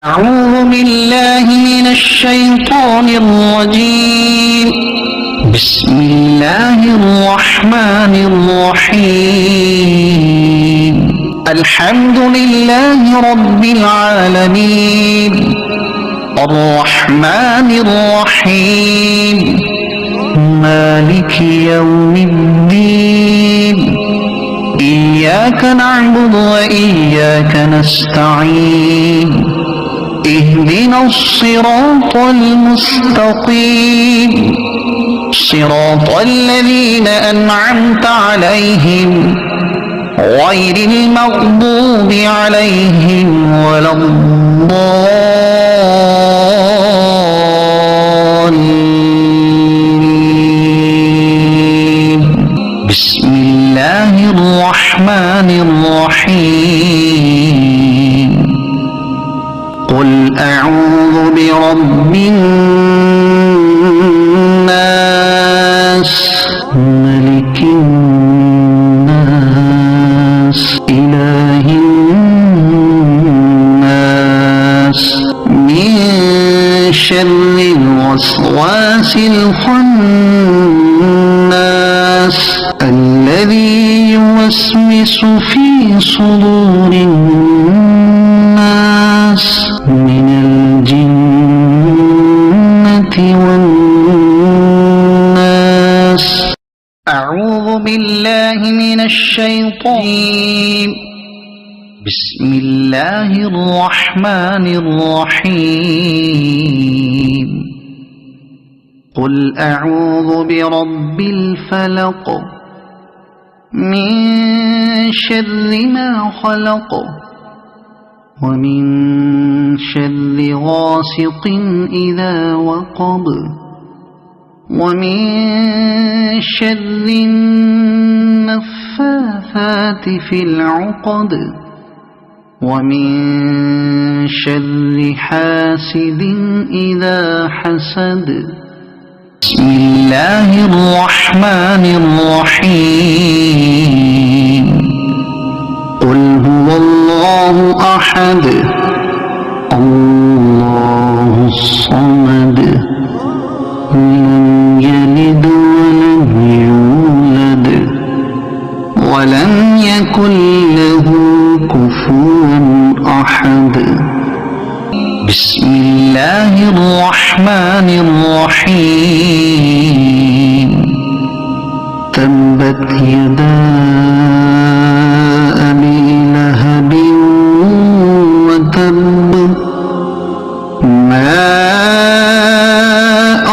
أعوذ بالله من الشيطان الرجيم. بسم الله الرحمن الرحيم. الحمد لله رب العالمين الرحمن الرحيم مالك يوم الدين. إياك نعبد وإياك نستعين. اهدنا الصراط المستقيم صراط الذين أنعمت عليهم غير المغضوب عليهم ولا الضالين. بسم الله الرحمن الرحيم. قل أعوذ برب الناس ملك الناس إله الناس من شر الوسواس الخناس الذي يوسوس في صدور الناس من الجنة والناس. أعوذ بالله من الشيطان. بسم الله الرحمن الرحيم. قل أعوذ برب الفلق من شر ما خلق ومن شر غاسق إذا وقب ومن شر النفاثات في العقد ومن شر حاسد إذا حسد. بسم الله الرحمن الرحيم. قل هو الله أحد الله الصمد لم يلد ولم يولد ولم يكن له كفوا أحد. بسم الله الرحمن الرحيم. تبت يدا أبي لهب وتب ما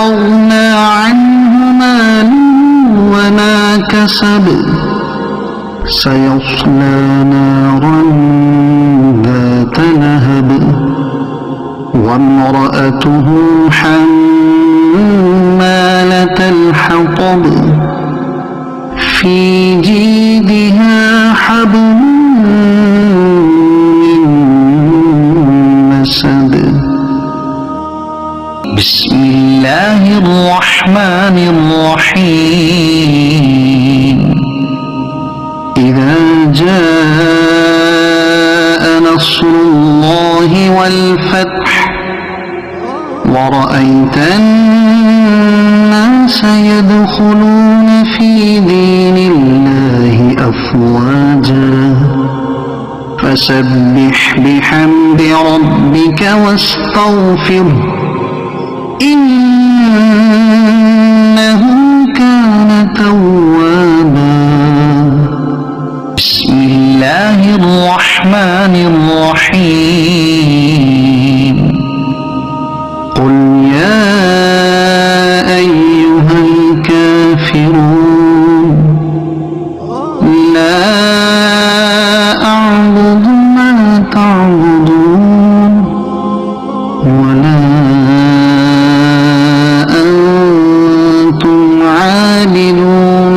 أغنى عنه ماله وما كسب سيصلى نارا ذات لهب وامرأته حمالة الحطب في جيدها حبل من مسد. بسم الله الرحمن الرحيم. إذا جاء نصر الله والفتح ورأيت الناس يدخلون في دين الله أفواجا فسبح بحمد ربك واستغفره إنه كان توابا. بسم الله الرحمن الرحيم. قل يا أيها الكافرون لا أعبد ما تعبدون ولا أنتم عابدون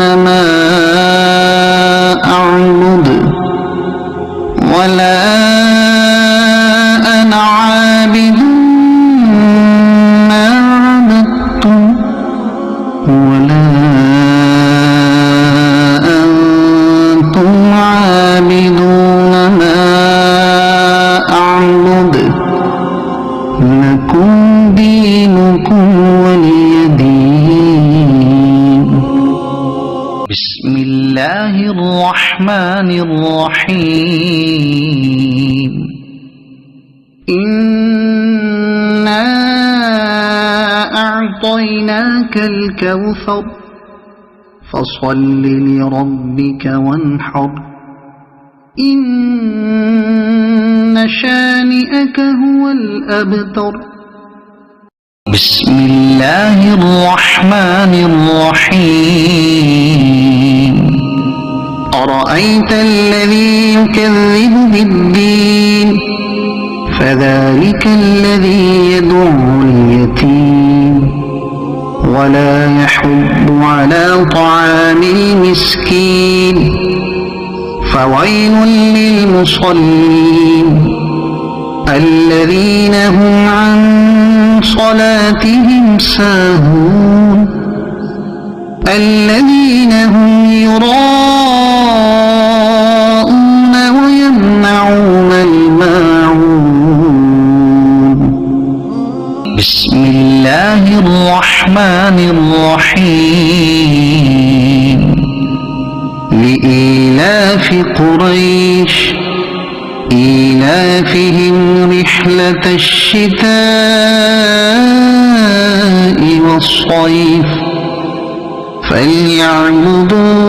لكم دينكم ولي دين. بسم الله الرحمن الرحيم. إنا أعطيناك الكوثر فصل لربك وانحر إن شانئك هو الأبتر. بسم الله الرحمن الرحيم. أرأيت الذي يكذب بالدين فذلك الذي يدع اليتيم ولا يحض على طعام المسكين فويل للمصلين الذين هم عن صلاتهم ساهون الذين هم يراءون ويمنعون الماعون. بسم الله الرحمن الرحيم. لإيلاف قريش إيلافهم رحلة الشتاء والصيف فليعبدوا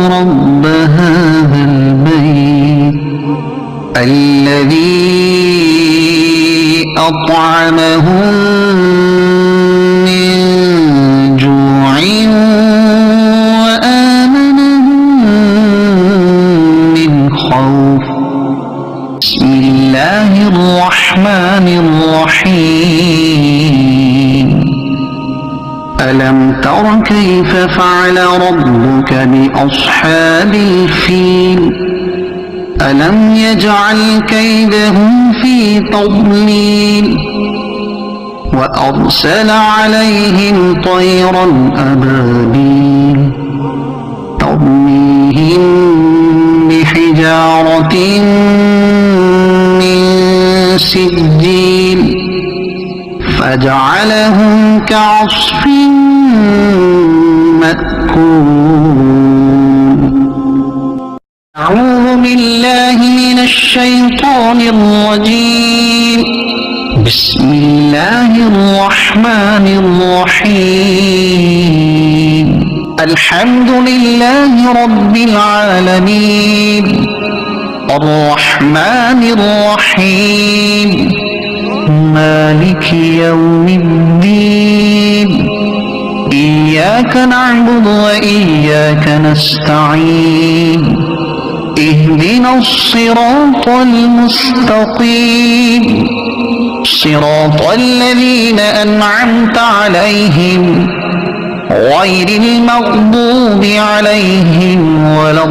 رب هذا البيت الذي أطعمهم من جوع وآمنهم من خوف. بسم الله الرحمن الرحيم. ألم تر كيف فعل ربك بأصحاب الفيل ألم يجعل كيدهم في تضليل وأرسل عليهم طيرا أبابيل ترميهم بحجارة من سجيل فجعلهم كعصف مأكول. أعوذ بالله من الشيطان الرجيم. بسم الله الرحمن الرحيم. الحمد لله رب العالمين الرحمن الرحيم مالك يوم الدين إياك نعبد وإياك نستعين اهدنا الصراط المستقيم صراط الذين أنعمت عليهم غير المغضوب عليهم ولا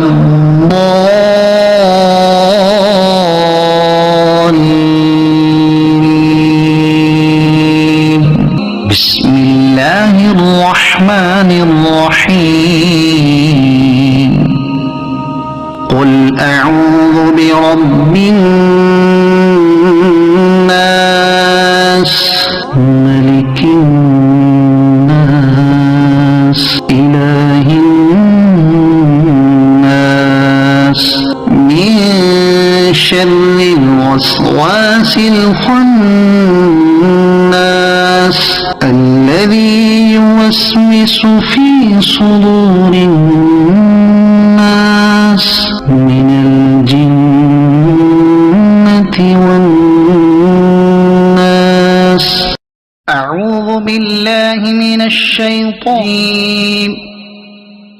الضالين. بسم الله الرحمن الرحيم. قل أعوذ برب الناس ملك الناس إله الناس من شر الوسواس الخناس الذي يوسوس في صدور الناس من الجنة والناس. أعوذ بالله من الشيطان.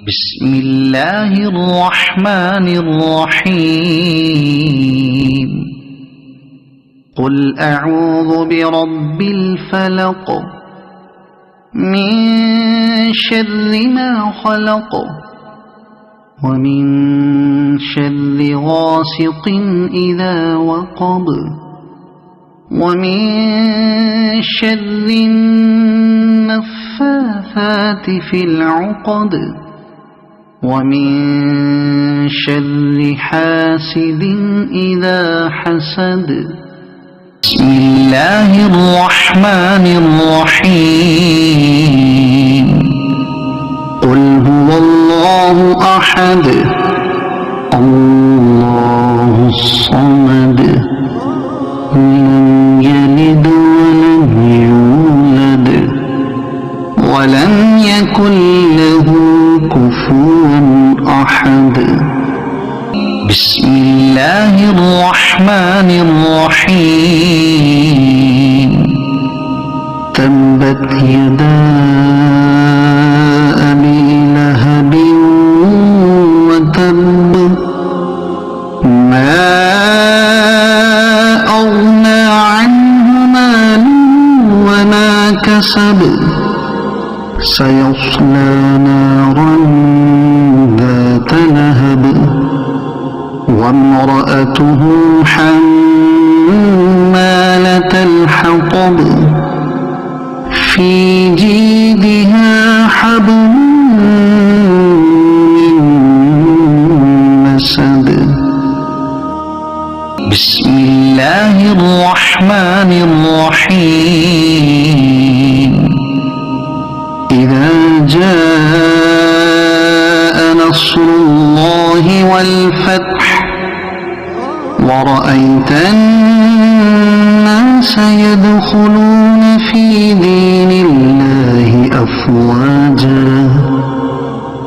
بسم الله الرحمن الرحيم. قل أعوذ برب الفلق من شر ما خلق ومن شر غاسق إذا وقب ومن شر النفاثات في العقد ومن شر حاسد إذا حسد. بسم الله الرحمن الرحمن الرحيم قل هو الله أحد الله الصمد لم يلد ولم يولد ولم يكن له كفوا أحد بسم الله الرحمن الرحيم تبت يدا أبي لهب وتب ما أغنى عنه ماله وما كسب سيصلى نارا ذات لهب وامرأته حمالة الحطب في جيدها حبل من مسد بسم الله الرحمن الرحيم إذا جاء نصر الله والفتح ورأيت الناس يدخلون في دين الله أفواجا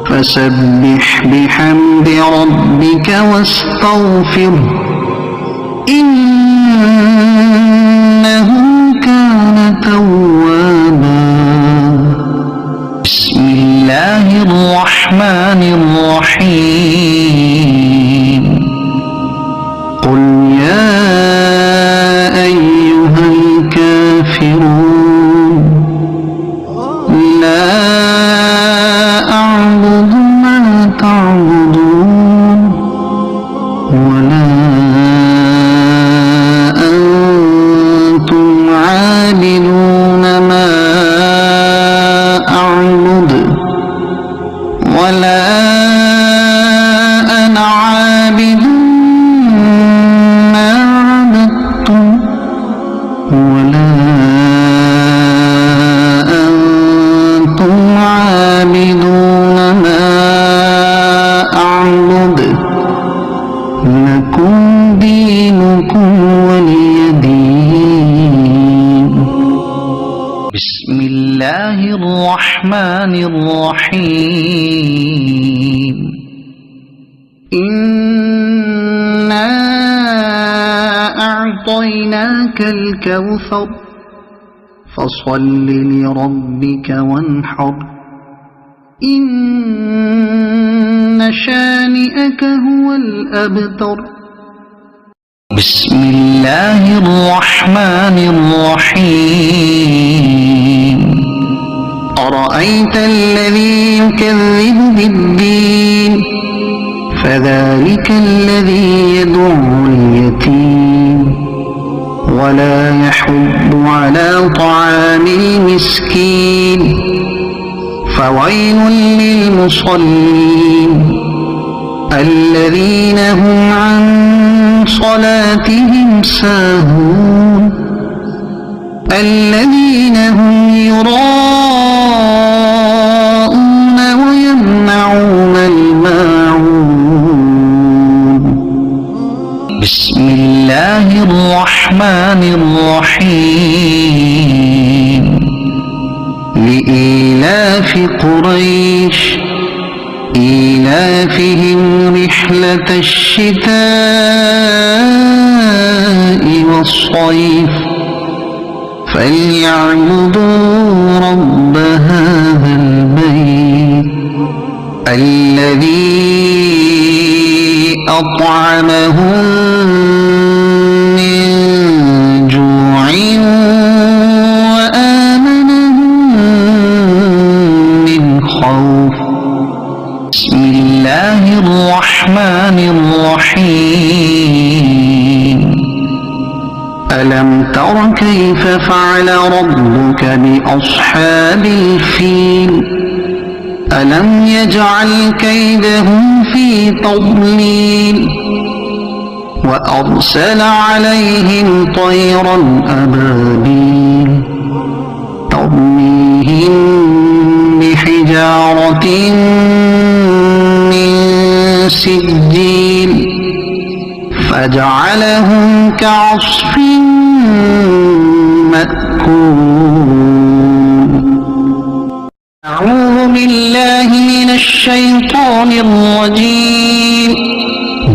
فسبح بحمد ربك واستغفره إنه كان توابا بسم الله الرحمن الرحيم قل يا أيها الكافرون لا أعبد ما تعبدون ولا أنتم عابدون ما أعبد ولا أنا عابد ما عبدتم ولا أنتم عابدون ما أعبد لكم دينكم ولي دين بسم الله الرحمن الرحيم إنا أعطيناك الكوثر فصل لربك وانحر إن شانئك هو الأبتر بسم الله الرحمن الرحيم أرأيت الذي يكذب بالدين فذلك الذي يدع اليتيم ولا يحض على طعام المسكين فويل للمصلين الذين هم عن صلاتهم ساهون الذين هم يراءون ويمنعون الماعون بسم الله الرحمن الرحيم لإيلاف قريش إيلافهم رحلة الشتاء والصيف فليعبدوا رب هذا البيت الذي أطعمهم من جوع وآمنهم من خوف بسم الله الرحمن الرحيم ألم تر كيف فعل ربك بأصحاب الفيل ألم يجعل كيدهم في تضليل وأرسل عليهم طيرا أبابيل سجيل فجعلهم كعصف مأكول. أعوذ بالله من الشيطان الرجيم.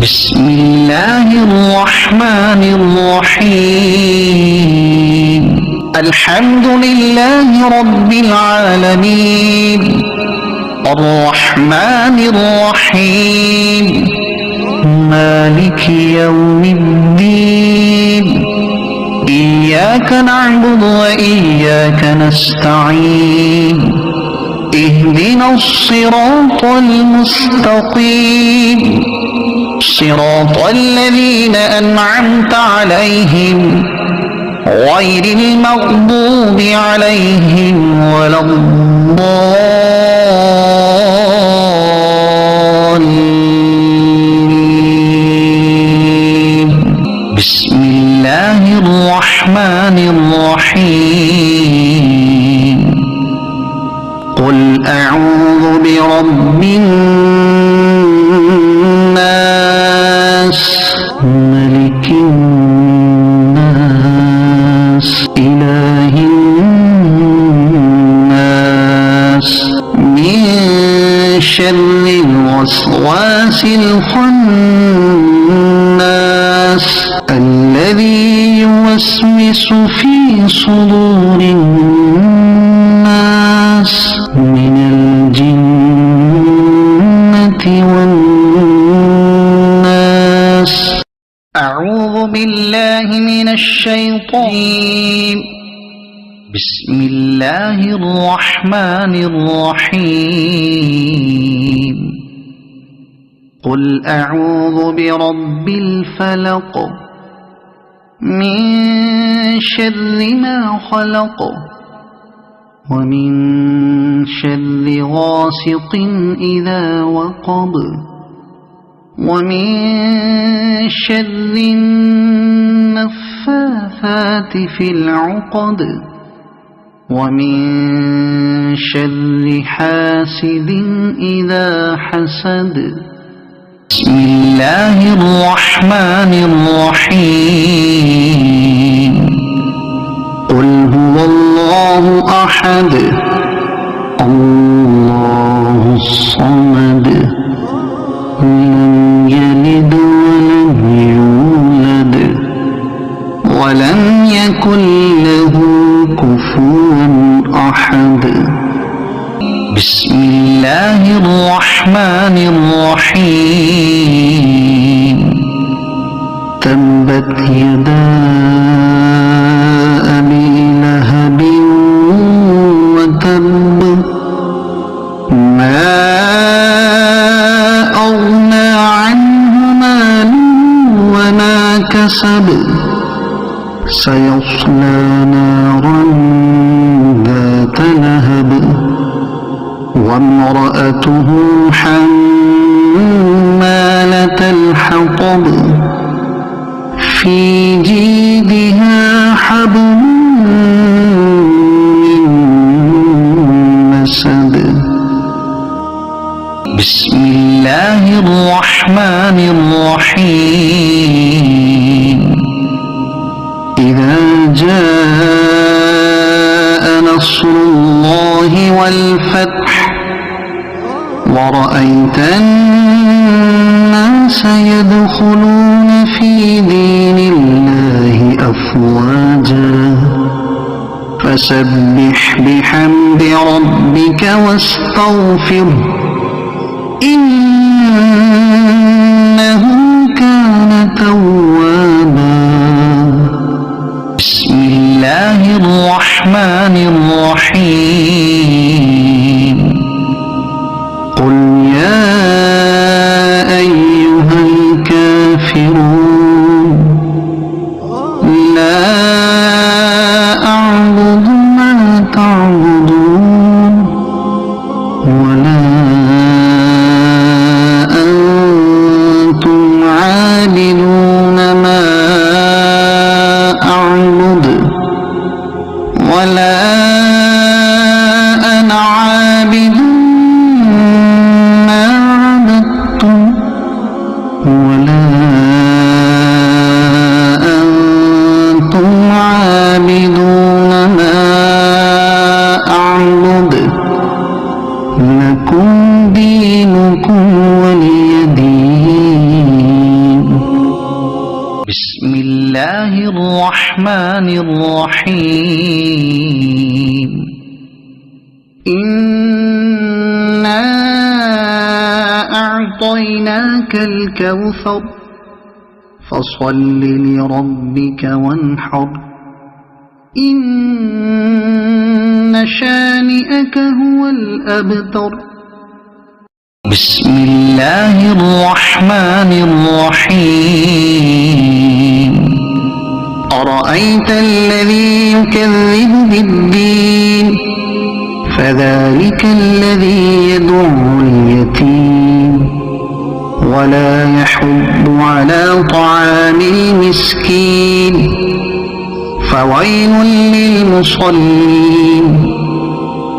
بسم الله الرحمن الرحيم. الحمد لله رب العالمين الرحمن الرحيم مالك يوم الدين إياك نعبد وإياك نستعين اهدنا الصراط المستقيم صراط الذين أنعمت عليهم غير المغضوب عليهم ولا الضالين. بسم الله الرحمن الرحيم. قل أعوذ برب الناس ملك الناس إله الناس من شر الوسواس الخناس الذي يوسوس في صدور الناس من الجنة والناس. أعوذ بالله من الشيطان. بسم الله الرحمن الرحيم. قل أعوذ برب الفلق من شر ما خلق ومن شر غاسق إذا وقب ومن شر النفاثات في العقد ومن شر حاسد إذا حسد. بسم الله الرحمن الرحيم. قل هو الله أحد الله الصمد لم يلد ولم يولد ولم يكن له كفوا أحد. بسم الله الرحمن الرحيم. تبت يدا أبي لهب وتب ما أغنى عنه ماله وما كسب سيصلى نارا ذات لهب وامرأته حمالة الحطب في جيدها حبل من مسد. بسم الله الرحمن الرحيم. إذا جاء نصر الله والفتح ورأيت الناس يدخلون في دين الله أفواجا فسبح بحمد ربك واستغفره إنه كان توابا. بسم الله الرحمن الرحيم. قل يا أيها الكافرون لا أعبد ما تعبدون ولا أنتم عابدون ما أعبد ولا أنا عابد ما عبدتم الجحيم إنا أعطيناك الكوثر فصل لربك وانحر إن شانئك هو الأبتر بسم الله الرحمن الرحيم أرأيت الذي يكذب بالدين فذلك الذي يدع اليتيم ولا يحض على طعام المسكين فويل للمصلين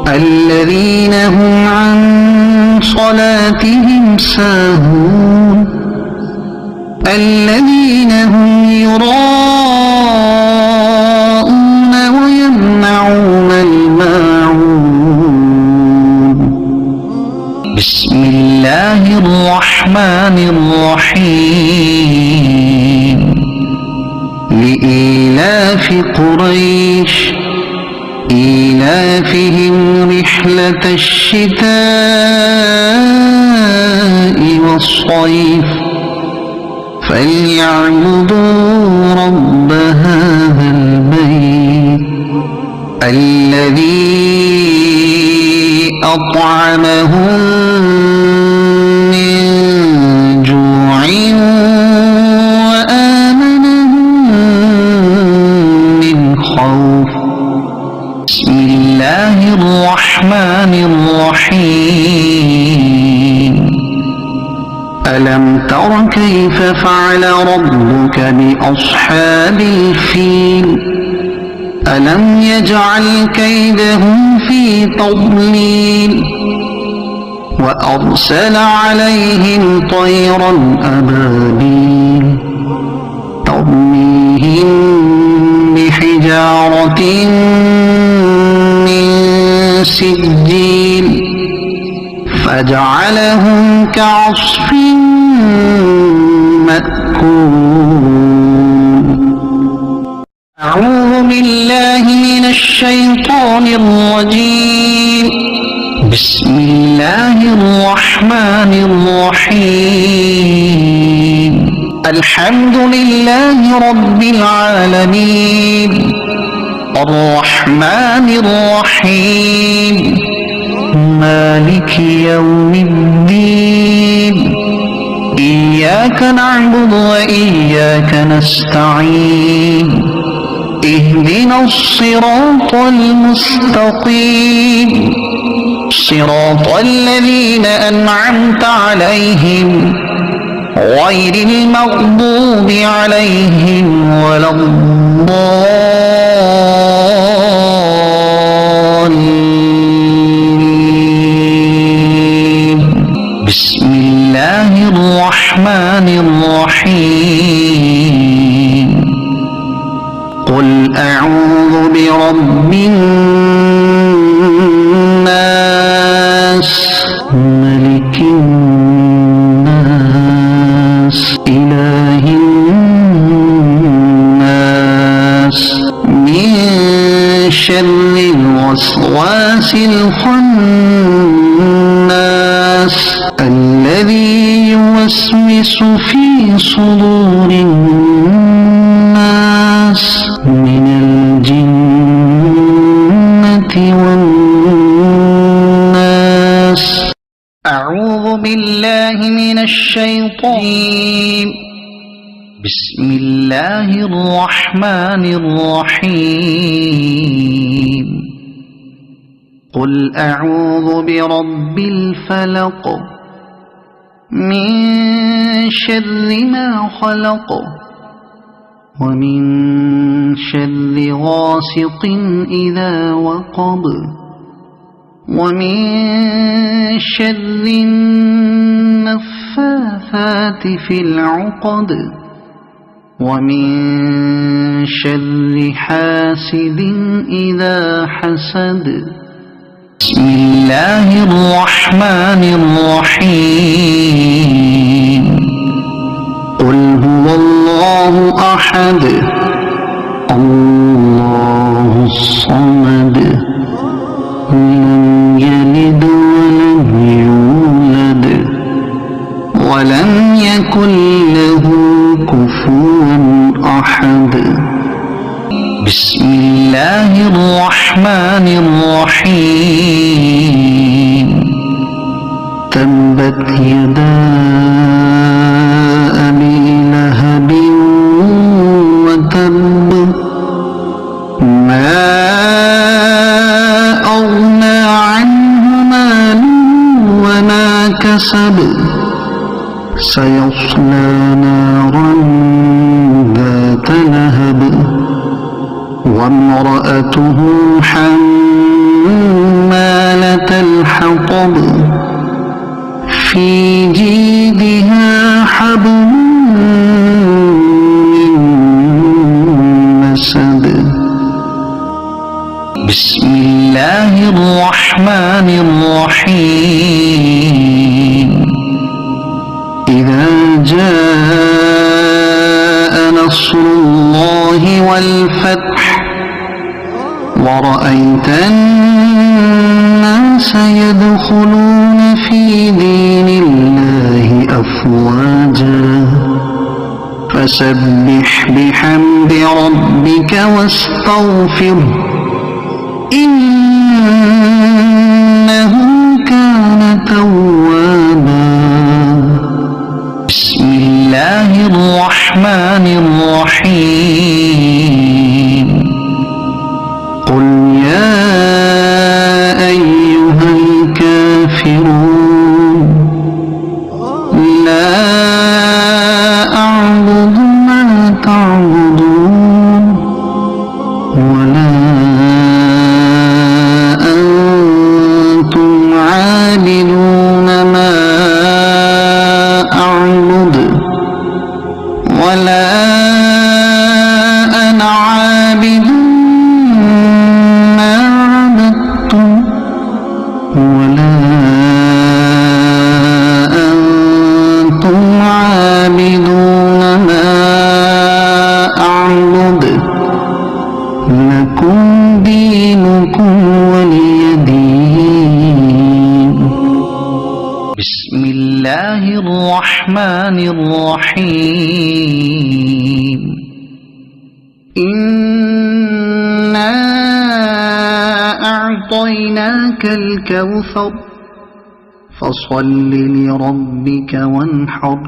الذين هم عن صلاتهم ساهون الذين هم يراءون ويمنعون الماعون بسم الله الرحمن الرحيم لإيلاف قريش إيلافهم رحلة الشتاء والصيف فليعبدوا رب هذا البيت الذي أطعمهم من جوع وآمنهم من خوف بسم الله الرحمن الرحيم ألم تر كيف فعل ربك بأصحاب الفيل ألم يجعل كيدهم في تضليل وأرسل عليهم طيرا أبابيل ترميهم بحجارة من سجيل فجعلهم كعصف مأكول أعوذ بالله من الشيطان الرجيم بسم الله الرحمن الرحيم الحمد لله رب العالمين الرحمن الرحيم مالك يوم الدين إياك نعبد وإياك نستعين اهدنا الصراط المستقيم صراط الذين أنعمت عليهم غير المغضوب عليهم ولا الضالين بسم الله الرحمن الرحيم قل أعوذ برب الناس ملك الناس إله الناس من شر الوسواس الخناس الذي يوسوس في صدور الناس من الجنة والناس أعوذ بالله من الشيطان بسم الله الرحمن الرحيم قل أعوذ برب الفلق من شر ما خلق ومن شر غاسق إذا وقب ومن شر النفاثات في العقد ومن شر حاسد إذا حسد بسم الله الرحمن الرحيم قل هو الله أحد الله الرحمن الرحيم تبت يدا أبي لهب وتب ما أغنى عنه ماله وما كسب سيصلى نارا ذات لهب وامرأته حمالة الحطب في جيدها حبل من مسد بسم الله الرحمن الرحيم إذا جاء نصر الله والفتح ورأيت الناس يدخلون في دين الله أفواجا فسبح بحمد ربك واستغفره إنه كان توابا بسم الله الرحمن الرحيم قل يا أيها الكافرون لا أعبد ما تعبدون ولا أنتم عابدون ما أعبد ولا أنا عابد ما عبدتم ولا أنتم عابدون ما أعبد لكم دينكم ولي دين بسم الله الرحمن الرحيم إنا أعطيناك الكوثر فصل لربك وانحر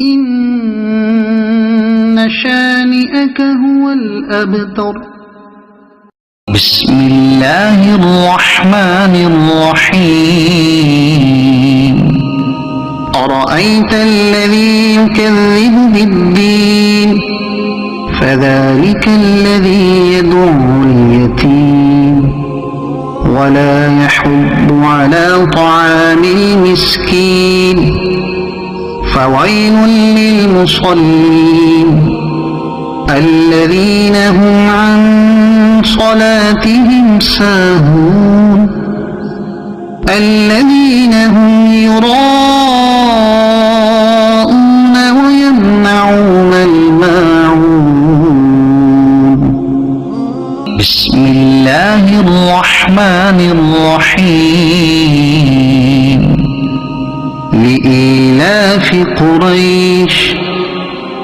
إن شانئك هو الأبتر بسم الله الرحمن الرحيم أرأيت الذي يكذب بالدين فذلك الذي يدع اليتيم ولا يحض على طعام المسكين فويل للمصلين الذين هم عن صلاتهم ساهون الذين هم يراءون ويمنعون الماعون بسم الله الرحمن الرحيم لإيلاف قريش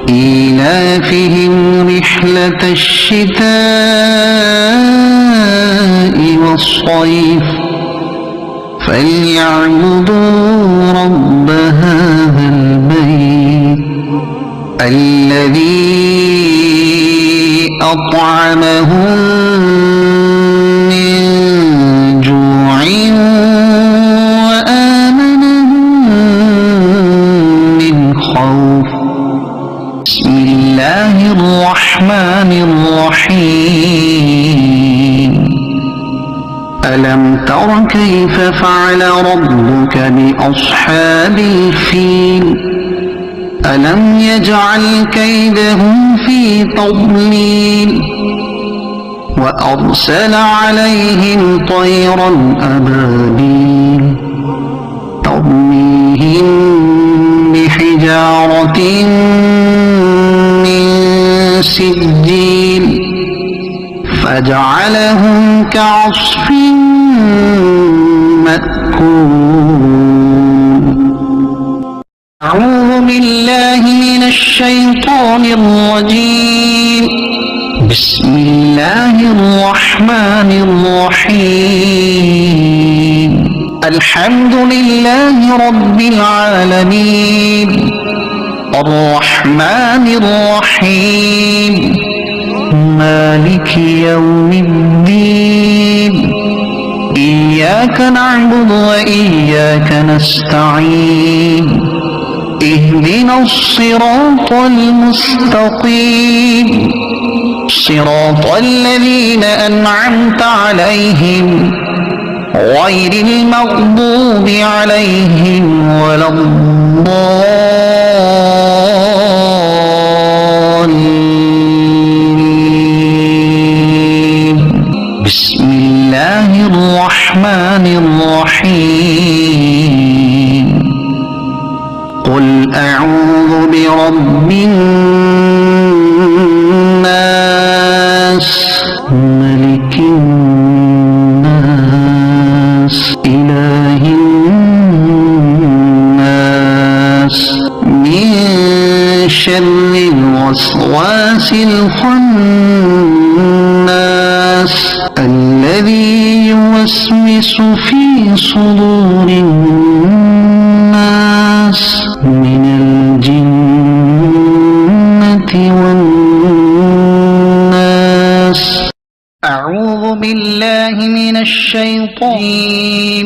إيلافهم رحلة الشتاء والصيف فليعبدوا رب هذا البيت الذي أطعمهم من جوع وآمنهم من خوف بسم الله الرحمن الرحيم ألم تر كيف فعل ربك بأصحاب الفيل ألم يجعل كيدهم في تضليل وأرسل عليهم طيرا أبابيل ترميهم بحجارة من سجيل فجعلهم كعصف مأكول أعوذ بالله من الشيطان الرجيم بسم الله الرحمن الرحيم الحمد لله رب العالمين الرحمن الرحيم مالك يوم الدين إياك نعبد وإياك نستعين اهدنا الصراط المستقيم صراط الذين أنعمت عليهم غير المغضوب عليهم ولا الضالين بسم الله الرحمن الرحيم قل أعوذ برب الناس ملك الناس إله الناس من شر الوسواس الخناس الذي يوسوس في صدور الناس من الجنة والناس أعوذ بالله من الشيطان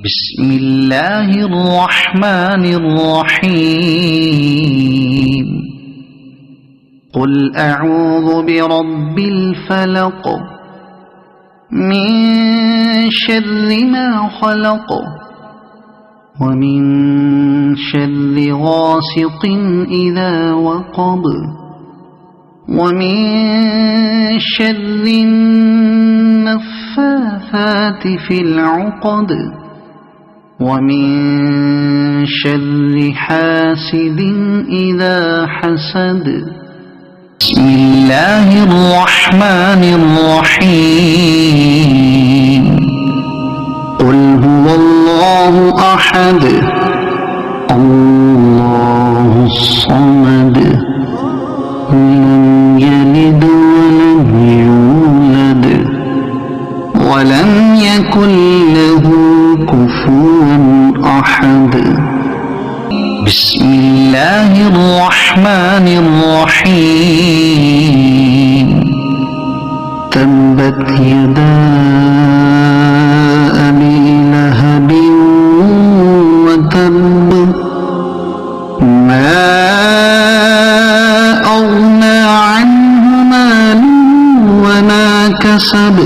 بسم الله الرحمن الرحيم قل أعوذ برب الفلق من شر ما خلق ومن شر غاسق إذا وقب ومن شر النفاثات في العقد ومن شر حاسد إذا حسد بسم الله الرحمن الرحيم قل هو الله أحد الله الصمد لم يلد ولم يولد ولم يكن له كفوا أحد بسم الله الرحمن الرحيم تبت يدا أبي لهب وتب ما أغنى عنه ماله وما كسب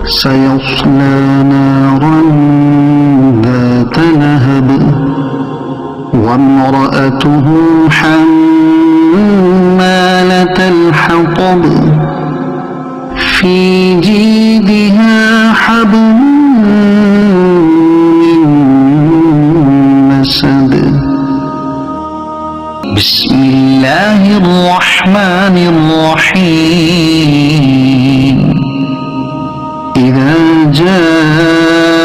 سيصلى نارا ذات لهب وامرأته حمالة الحطب في جيدها حبل من مسد بسم الله الرحمن الرحيم إذا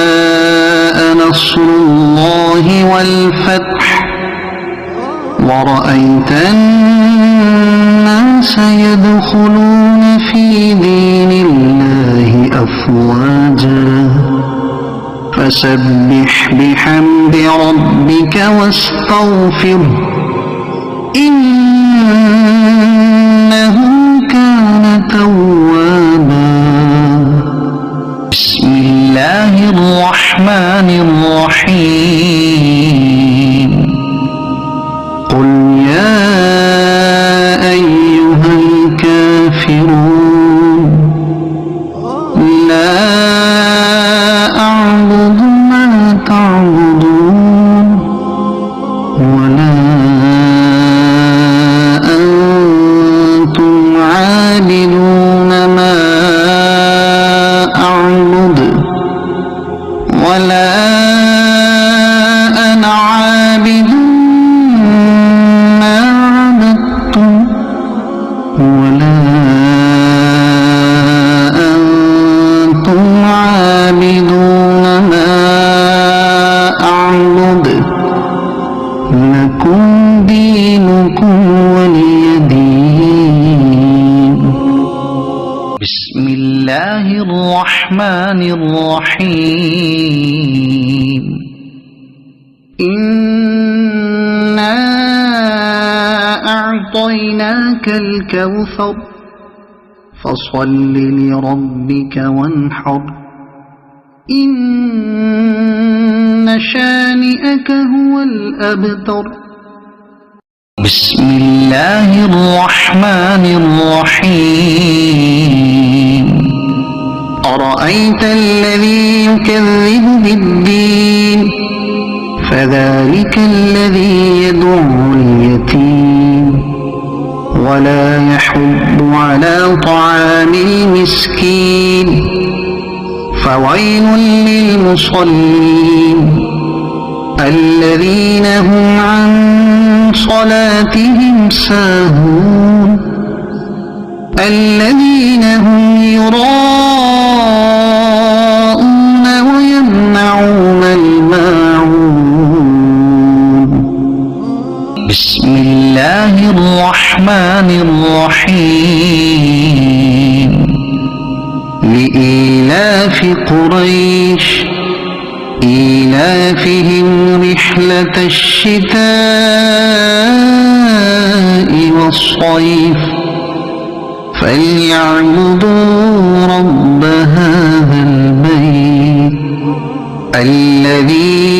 جاء نصر الله والفتح ورأيت الناس يدخلون في دين الله أفواجا فسبح بحمد ربك واستغفره إنه كان توابا بسم الله الرحمن الرحيم قل يا أيها الكافرون لا أعبد ما تعبدون ولا أنتم عابدون ما بسم الله الرحمن الرحيم إنا أعطيناك الكوثر فصل لربك وانحر إن شانئك هو الأبتر بسم الله الرحمن الرحيم أرأيت الذي يكذب بالدين فذلك الذي يدع اليتيم ولا يحض على طعام المسكين فويل للمصلين الذين هم عن صلاتهم ساهون الذين هم يراءون ويمنعون الماعون بسم الله الرحمن الرحيم لإيلاف قريش إيلافهم رحلة الشتاء والصيف فليعبدوا رب هذا البيت الذي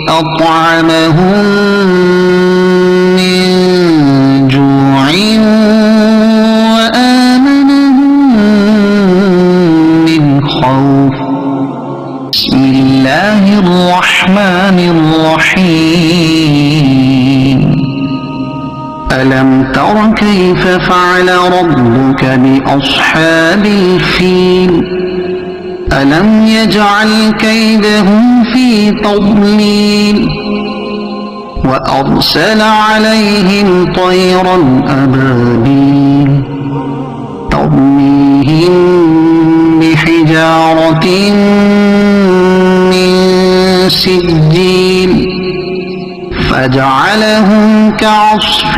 أطعمهم من جوع وآمنهم من خوف بسم الله الرحمن الرحيم ألم تر كيف فعل ربك بأصحاب الفيل ألم يجعل كيدهم في تضليل وأرسل عليهم طيرا أبابيل ترميهم بحجارة من سجيل فجعلهم كعصف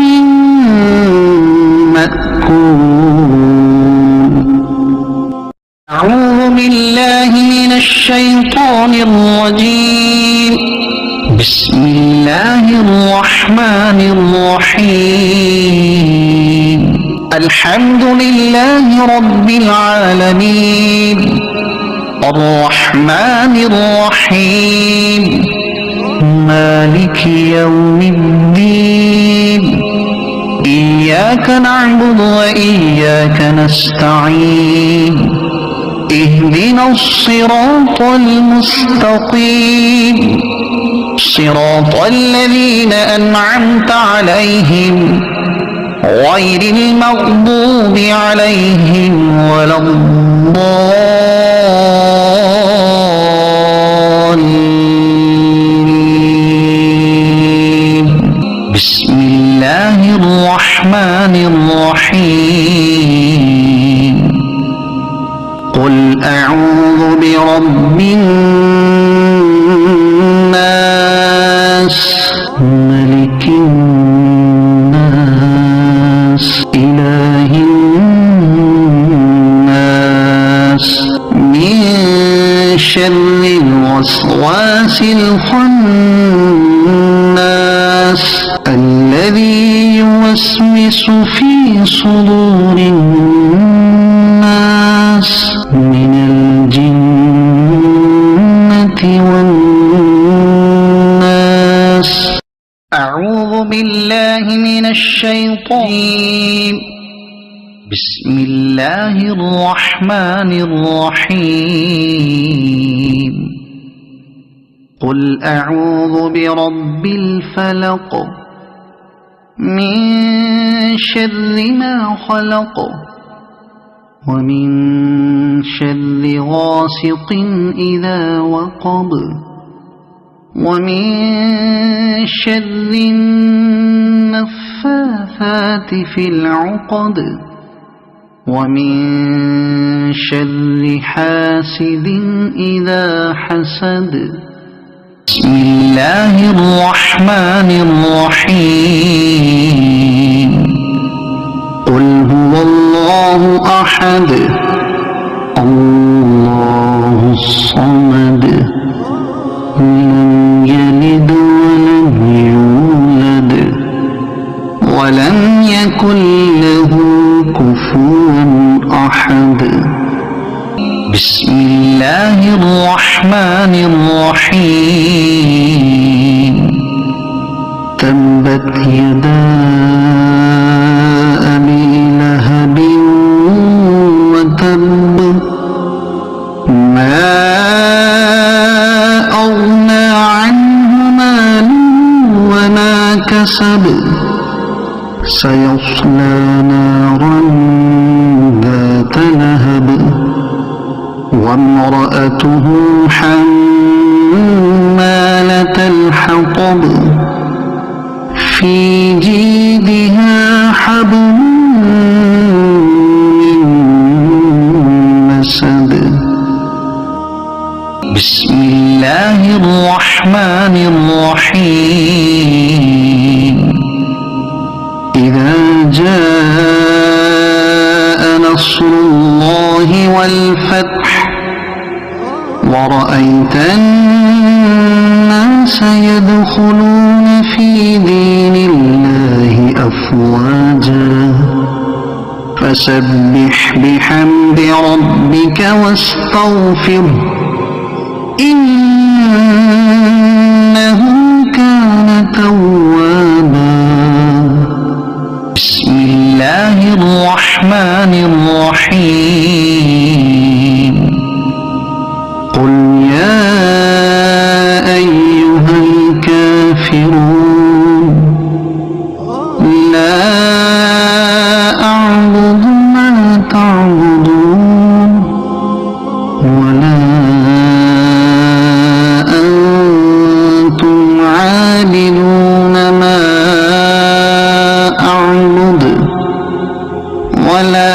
مأكول أعوذ بالله من الشيطان الرجيم بسم الله الرحمن الرحيم الحمد لله رب العالمين الرحمن الرحيم مالك يوم الدين إياك نعبد وإياك نستعين اهدنا الصراط المستقيم صراط الذين أنعمت عليهم غير المغضوب عليهم ولا الضالين بسم الله الرحمن الرحيم قل أعوذ برب الناس ملك الناس إله الناس من شر الوسواس الخناس الذي يوسوس في صدور الناس من الجنة والناس أعوذ بالله من الشيطان بسم الله الرحمن الرحيم قل أعوذ برب الفلق من شر ما خلق ومن شر غاسق إذا وقب ومن شر النفاثات في العقد ومن شر حاسد إذا حسد بسم الله الرحمن الرحيم قل هو الله الله أحد الله الصمد لم يلد ولم يولد ولم يكن له كفوا أحد بسم الله الرحمن الرحيم تبت يدا أبي لهب وتب ما أغنى عنه ماله وما كسب سيصلى نارا ذات لهب وامرأته حمالة الحطب في جيدها حبل من مسد بسم الله الرحمن الرحيم إذا جاء نصر الله والفتح ورأيت الناس يدخلون في دين الله أفواجا فسبح بحمد ربك واستغفره إنه كان توابا بسم الله الرحمن الرحيم قل يا أيها الكافرون لا أعبد ما تعبدون ولا أنتم عابدون ما أعبد ولا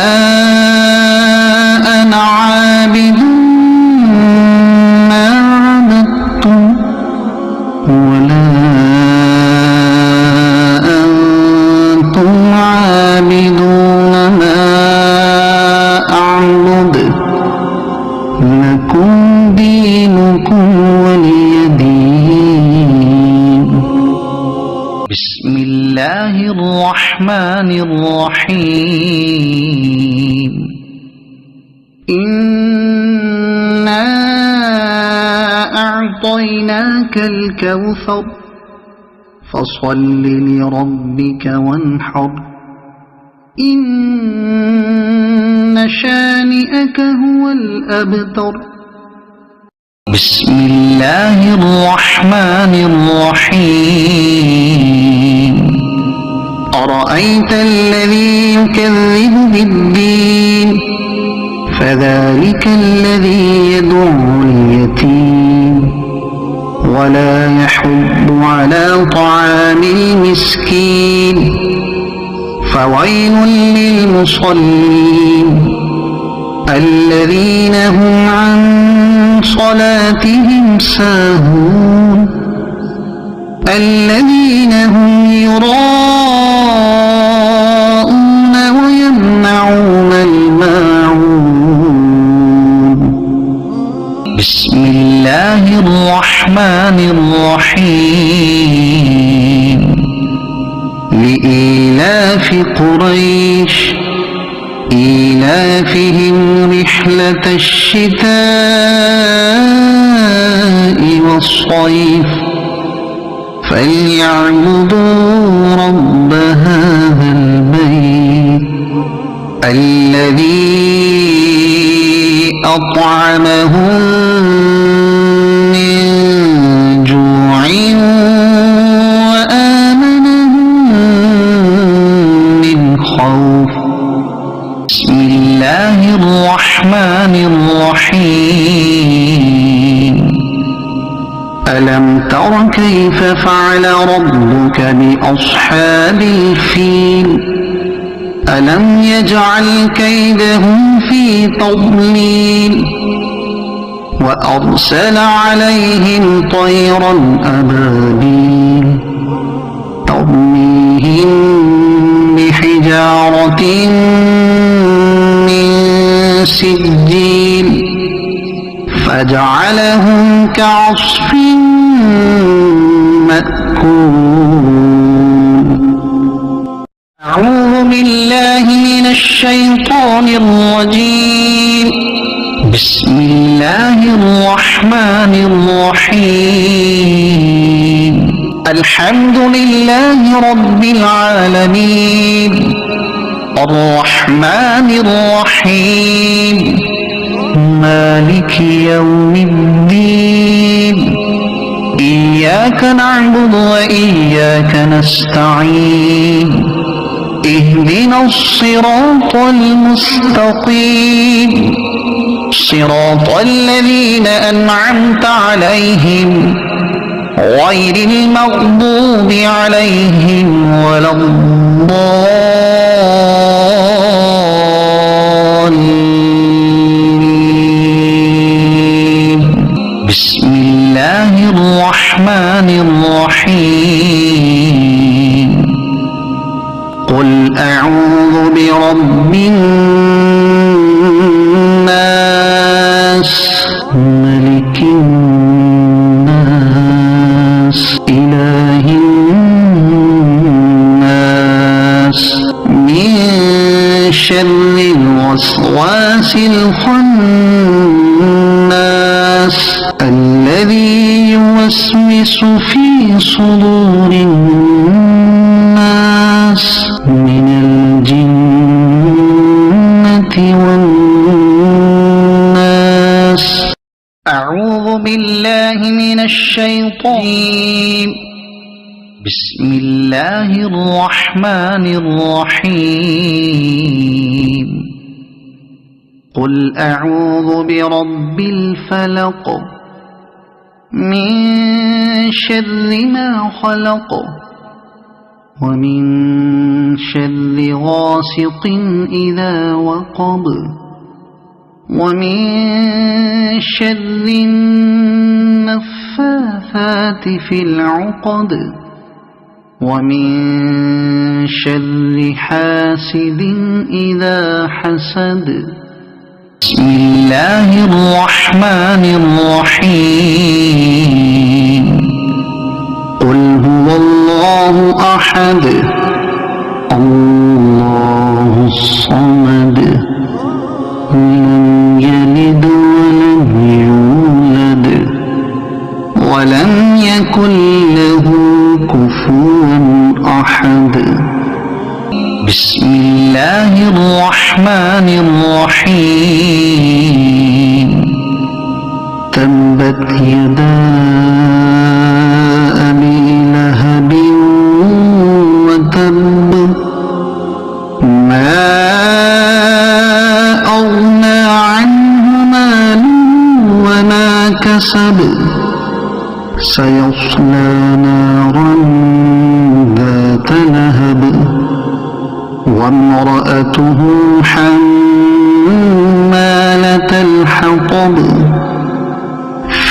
أنا عابد ما عبدتم ولا أنتم عابدون ما أعبد لكم دينكم ولي دين بسم الله الرحمن الرحيم إنا أعطيناك الكوثر فصل لربك وانحر إن شانئك هو الأبتر بسم الله الرحمن الرحيم أرأيت الذي يكذب بالدين فذلك الذي يدع اليتيم ولا يحض على طعام المسكين فويل للمصلين الذين هم عن صلاتهم ساهون الذين هم يراءون ويمنعون الماعون بسم الله الرحمن الرحيم لإيلاف قريش إيلافهم رحلة الشتاء والصيف فليعبدوا رب هذا البيت الذي أطعمهم من جوع وآمنهم من خوف بسم الله الرحمن الرحيم ألم تر كيف فعل ربك بأصحاب الفيل ألم يجعل كيدهم في تضليل وأرسل عليهم طيرا أبابيل ترميهم بحجارة سجيل فجعلهم كعصف مأكول. أعوذ بالله من الشيطان الرجيم. بسم الله الرحمن الرحيم. الحمد لله رب العالمين الرحمن الرحيم مالك يوم الدين إياك نعبد وإياك نستعين اهدنا الصراط المستقيم صراط الذين أنعمت عليهم غير المغضوب عليهم ولا الضالين. بسم الله الرحمن الرحيم. قل أعوذ برب الناس ملك الناس إله الناس من شر الوسواس الخناس الذي يوسوس في صدور الناس من الجنة والناس. أعوذ بالله من الشيطان. بسم الله الرحمن الرحيم. قل أعوذ برب الفلق من شر ما خلق ومن شر غاسق إذا وقب ومن شر النفاثات في العقد ومن شر حاسد إذا حسد. بسم الله الرحمن الرحيم. قل هو الله أحد الله الصمد لم يلد ولم يولد ولم يكن له كفوا أحد. بسم الله الرحمن الرحيم. تبت يدا أبي لهب وتب ما أغنى عنه ماله وما كسب سيصلى نارا ذات لهب وامرأته حمالة الحطب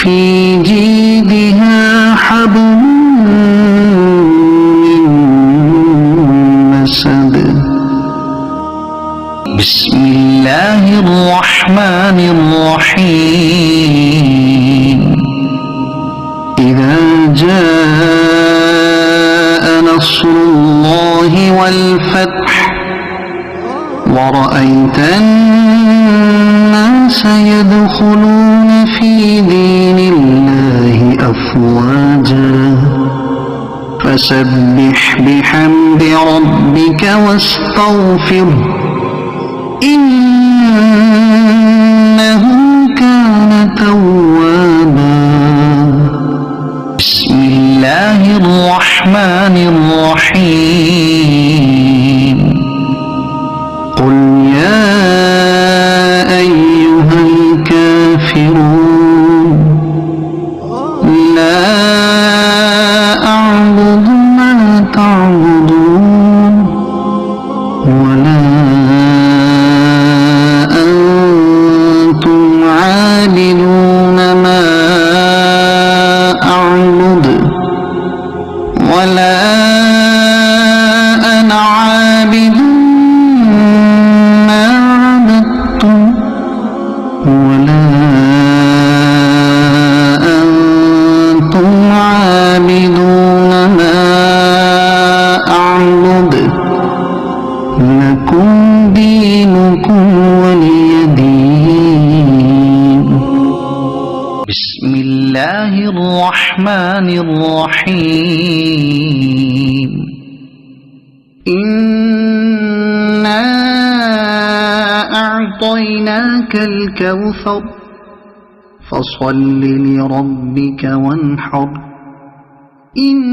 في جيدها حبل من مسد. بسم الله الرحمن الرحيم. إذا جاء نصر الله والفتح ورأيت الناس يدخلون في دين الله أفواجا فسبح بحمد ربك واستغفره إنه كان توابا. بسم الله الرحمن الرحيم. قل يا أيها الكافرون لا أعبد ما تعبدون ولا أنتم الرحمن الرحيم إنا أعطيناك الكوثر فصل لربك وانحر إن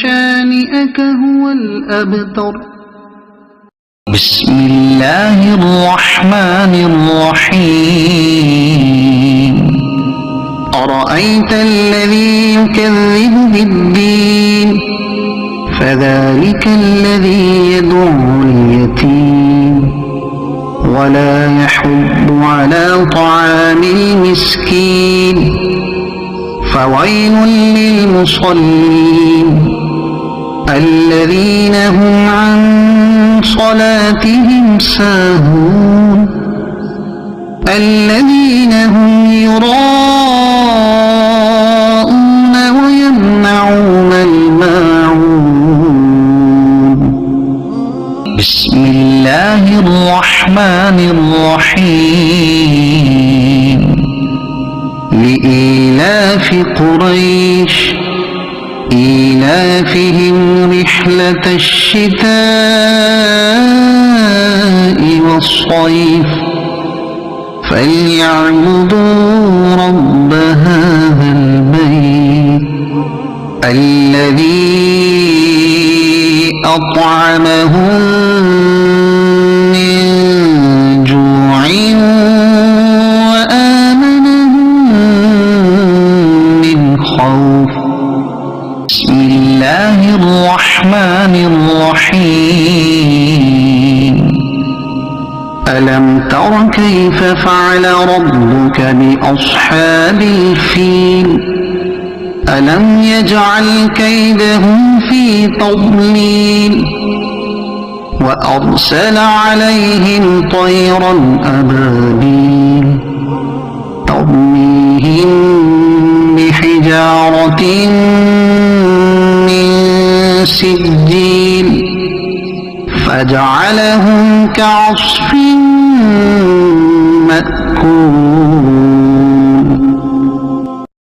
شانئك هو الأبتر. بسم الله الرحمن الرحيم أرأيت الذي يكذب بالدين فذلك الذي يدع اليتيم ولا يحض على طعام المسكين فويل للمصلين الذين هم عن صلاتهم ساهون الذين هم يراءون ويمنعون الماعون. بسم الله الرحمن الرحيم لإيلاف قريش إيلافهم رحلة الشتاء والصيف فليعبدوا رب هذا البيت الذي أطعمهم من جوع وآمنهم من خوف. بسم الله الرحمن الرحيم ألم تر كيف فعل ربك بأصحاب الفيل ألم يجعل كيدهم في تضليل وأرسل عليهم طيرا أبابيل ترميهم بحجارة من سجيل فجعلهم كعصف مأكول.